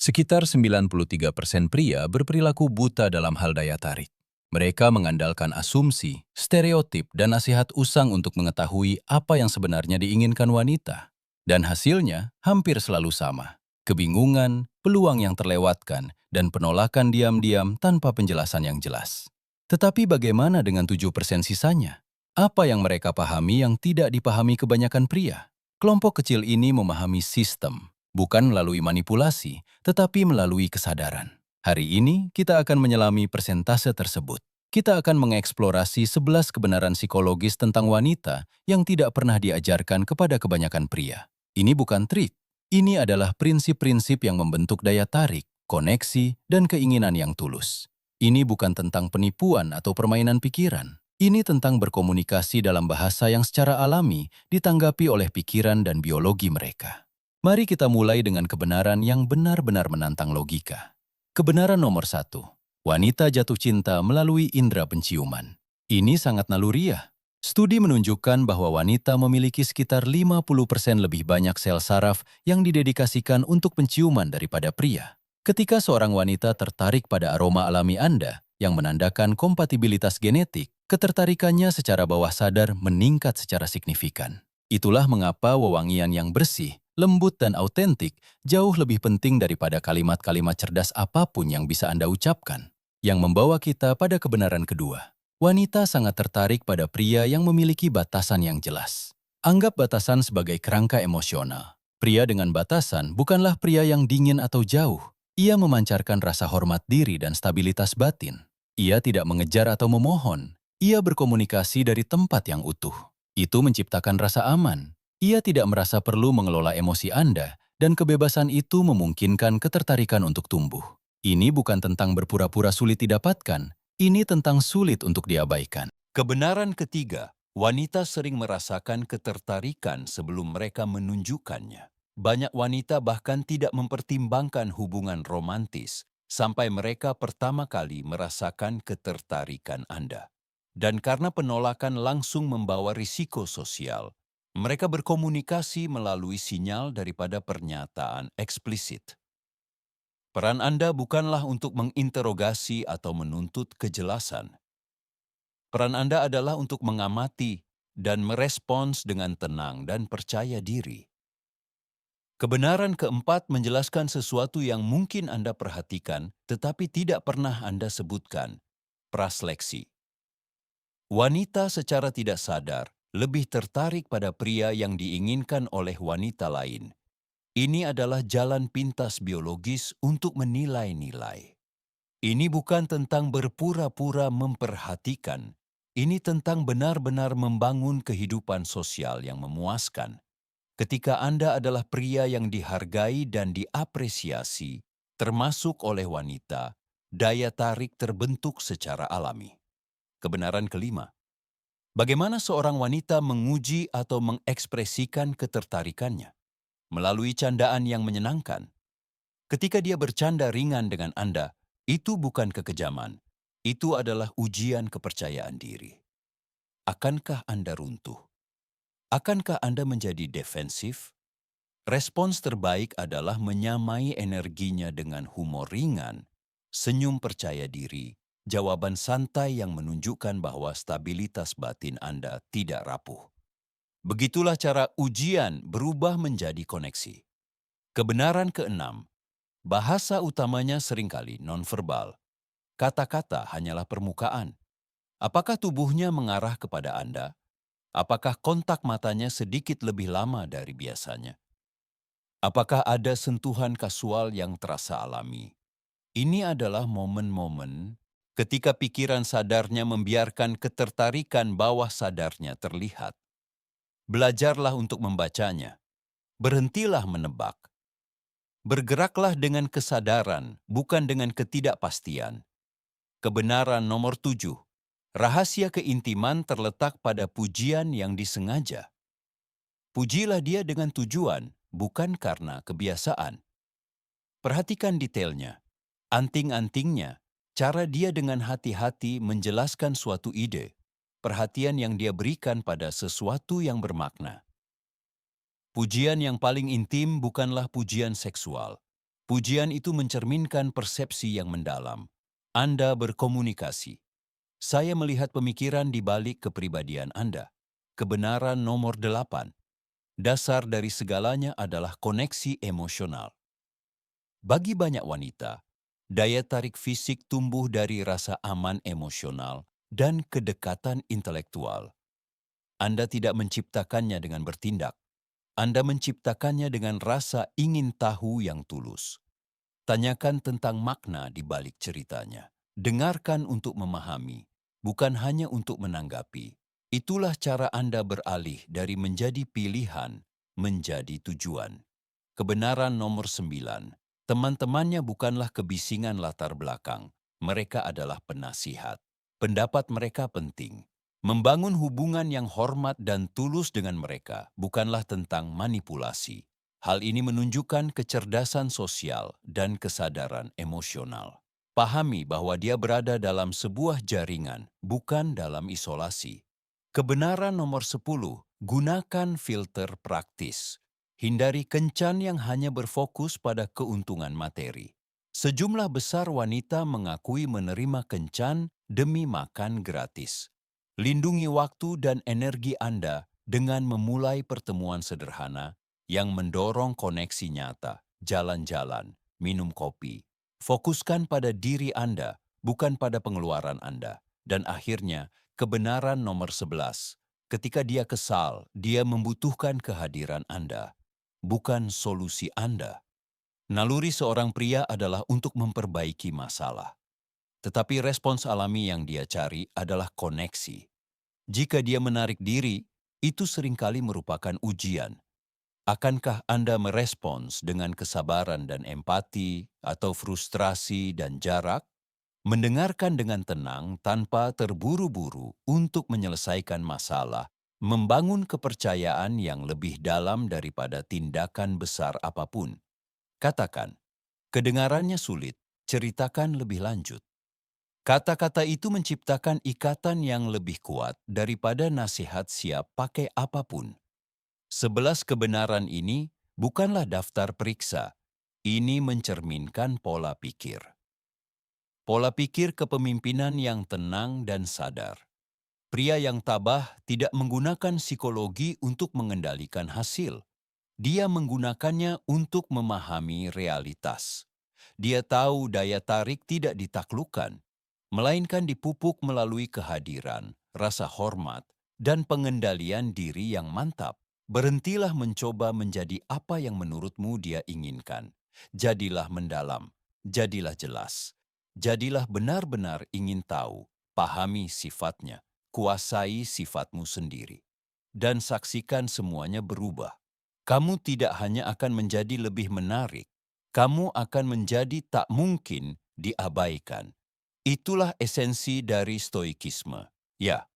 Sekitar 93% pria berperilaku buta dalam hal daya tarik. Mereka mengandalkan asumsi, stereotip, dan nasihat usang untuk mengetahui apa yang sebenarnya diinginkan wanita. Dan hasilnya hampir selalu sama. Kebingungan, peluang yang terlewatkan, dan penolakan diam-diam tanpa penjelasan yang jelas. Tetapi bagaimana dengan 7% sisanya? Apa yang mereka pahami yang tidak dipahami kebanyakan pria? Kelompok kecil ini memahami sistem, bukan melalui manipulasi, tetapi melalui kesadaran. Hari ini, kita akan menyelami persentase tersebut. Kita akan mengeksplorasi 11 kebenaran psikologis tentang wanita yang tidak pernah diajarkan kepada kebanyakan pria. Ini bukan trik. Ini adalah prinsip-prinsip yang membentuk daya tarik, koneksi, dan keinginan yang tulus. Ini bukan tentang penipuan atau permainan pikiran. Ini tentang berkomunikasi dalam bahasa yang secara alami ditanggapi oleh pikiran dan biologi mereka. Mari kita mulai dengan kebenaran yang benar-benar menantang logika. Kebenaran nomor 1. Wanita jatuh cinta melalui indera penciuman. Ini sangat naluriah. Studi menunjukkan bahwa wanita memiliki sekitar 50% lebih banyak sel saraf yang didedikasikan untuk penciuman daripada pria. Ketika seorang wanita tertarik pada aroma alami Anda, yang menandakan kompatibilitas genetik, ketertarikannya secara bawah sadar meningkat secara signifikan. Itulah mengapa wewangian yang bersih, lembut dan autentik jauh lebih penting daripada kalimat-kalimat cerdas apapun yang bisa Anda ucapkan. Yang membawa kita pada kebenaran kedua. Wanita sangat tertarik pada pria yang memiliki batasan yang jelas. Anggap batasan sebagai kerangka emosional. Pria dengan batasan bukanlah pria yang dingin atau jauh. Ia memancarkan rasa hormat diri dan stabilitas batin. Ia tidak mengejar atau memohon. Ia berkomunikasi dari tempat yang utuh. Itu menciptakan rasa aman. Ia tidak merasa perlu mengelola emosi Anda, dan kebebasan itu memungkinkan ketertarikan untuk tumbuh. Ini bukan tentang berpura-pura sulit didapatkan, ini tentang sulit untuk diabaikan. Kebenaran ketiga, wanita sering merasakan ketertarikan sebelum mereka menunjukkannya. Banyak wanita bahkan tidak mempertimbangkan hubungan romantis sampai mereka pertama kali merasakan ketertarikan Anda. Dan karena penolakan langsung membawa risiko sosial, mereka berkomunikasi melalui sinyal daripada pernyataan eksplisit. Peran Anda bukanlah untuk menginterogasi atau menuntut kejelasan. Peran Anda adalah untuk mengamati dan merespons dengan tenang dan percaya diri. Kebenaran keempat menjelaskan sesuatu yang mungkin Anda perhatikan, tetapi tidak pernah Anda sebutkan, praseleksi. Wanita secara tidak sadar lebih tertarik pada pria yang diinginkan oleh wanita lain. Ini adalah jalan pintas biologis untuk menilai-nilai. Ini bukan tentang berpura-pura memperhatikan. Ini tentang benar-benar membangun kehidupan sosial yang memuaskan. Ketika Anda adalah pria yang dihargai dan diapresiasi, termasuk oleh wanita, daya tarik terbentuk secara alami. Kebenaran kelima, bagaimana seorang wanita menguji atau mengekspresikan ketertarikannya? Melalui candaan yang menyenangkan. Ketika dia bercanda ringan dengan Anda, itu bukan kekejaman. Itu adalah ujian kepercayaan diri. Akankah Anda runtuh? Akankah Anda menjadi defensif? Respons terbaik adalah menyamai energinya dengan humor ringan, senyum percaya diri, jawaban santai yang menunjukkan bahwa stabilitas batin Anda tidak rapuh. Begitulah cara ujian berubah menjadi koneksi. Kebenaran keenam, bahasa utamanya seringkali nonverbal. Kata-kata hanyalah permukaan. Apakah tubuhnya mengarah kepada Anda? Apakah kontak matanya sedikit lebih lama dari biasanya? Apakah ada sentuhan kasual yang terasa alami? Ini adalah momen-momen ketika pikiran sadarnya membiarkan ketertarikan bawah sadarnya terlihat. Belajarlah untuk membacanya. Berhentilah menebak. Bergeraklah dengan kesadaran, bukan dengan ketidakpastian. Kebenaran nomor 7. Rahasia keintiman terletak pada pujian yang disengaja. Pujilah dia dengan tujuan, bukan karena kebiasaan. Perhatikan detailnya, anting-antingnya, cara dia dengan hati-hati menjelaskan suatu ide, perhatian yang dia berikan pada sesuatu yang bermakna. Pujian yang paling intim bukanlah pujian seksual. Pujian itu mencerminkan persepsi yang mendalam. Anda berkomunikasi. Saya melihat pemikiran di balik kepribadian Anda. Kebenaran nomor 8. Dasar dari segalanya adalah koneksi emosional. Bagi banyak wanita, daya tarik fisik tumbuh dari rasa aman emosional dan kedekatan intelektual. Anda tidak menciptakannya dengan bertindak. Anda menciptakannya dengan rasa ingin tahu yang tulus. Tanyakan tentang makna di balik ceritanya. Dengarkan untuk memahami, bukan hanya untuk menanggapi. Itulah cara Anda beralih dari menjadi pilihan menjadi tujuan. Kebenaran nomor 9. Teman-temannya bukanlah kebisingan latar belakang. Mereka adalah penasihat. Pendapat mereka penting. Membangun hubungan yang hormat dan tulus dengan mereka bukanlah tentang manipulasi. Hal ini menunjukkan kecerdasan sosial dan kesadaran emosional. Pahami bahwa dia berada dalam sebuah jaringan, bukan dalam isolasi. Kebenaran nomor 10, gunakan filter praktis. Hindari kencan yang hanya berfokus pada keuntungan materi. Sejumlah besar wanita mengakui menerima kencan demi makan gratis. Lindungi waktu dan energi Anda dengan memulai pertemuan sederhana yang mendorong koneksi nyata, jalan-jalan, minum kopi. Fokuskan pada diri Anda, bukan pada pengeluaran Anda. Dan akhirnya, kebenaran nomor 11. Ketika dia kesal, dia membutuhkan kehadiran Anda, bukan solusi Anda. Naluri seorang pria adalah untuk memperbaiki masalah. Tetapi respons alami yang dia cari adalah koneksi. Jika dia menarik diri, itu seringkali merupakan ujian. Akankah Anda merespons dengan kesabaran dan empati atau frustrasi dan jarak? Mendengarkan dengan tenang tanpa terburu-buru untuk menyelesaikan masalah, membangun kepercayaan yang lebih dalam daripada tindakan besar apapun. Katakan, kedengarannya sulit, ceritakan lebih lanjut. Kata-kata itu menciptakan ikatan yang lebih kuat daripada nasihat siap pakai apapun. 11 kebenaran ini bukanlah daftar periksa. Ini mencerminkan pola pikir. Pola pikir kepemimpinan yang tenang dan sadar. Pria yang tabah tidak menggunakan psikologi untuk mengendalikan hasil. Dia menggunakannya untuk memahami realitas. Dia tahu daya tarik tidak ditaklukkan, melainkan dipupuk melalui kehadiran, rasa hormat, dan pengendalian diri yang mantap. Berhentilah mencoba menjadi apa yang menurutmu dia inginkan. Jadilah mendalam, jadilah jelas. Jadilah benar-benar ingin tahu, pahami sifatnya, kuasai sifatmu sendiri. Dan saksikan semuanya berubah. Kamu tidak hanya akan menjadi lebih menarik, kamu akan menjadi tak mungkin diabaikan. Itulah esensi dari stoikisme. Ya,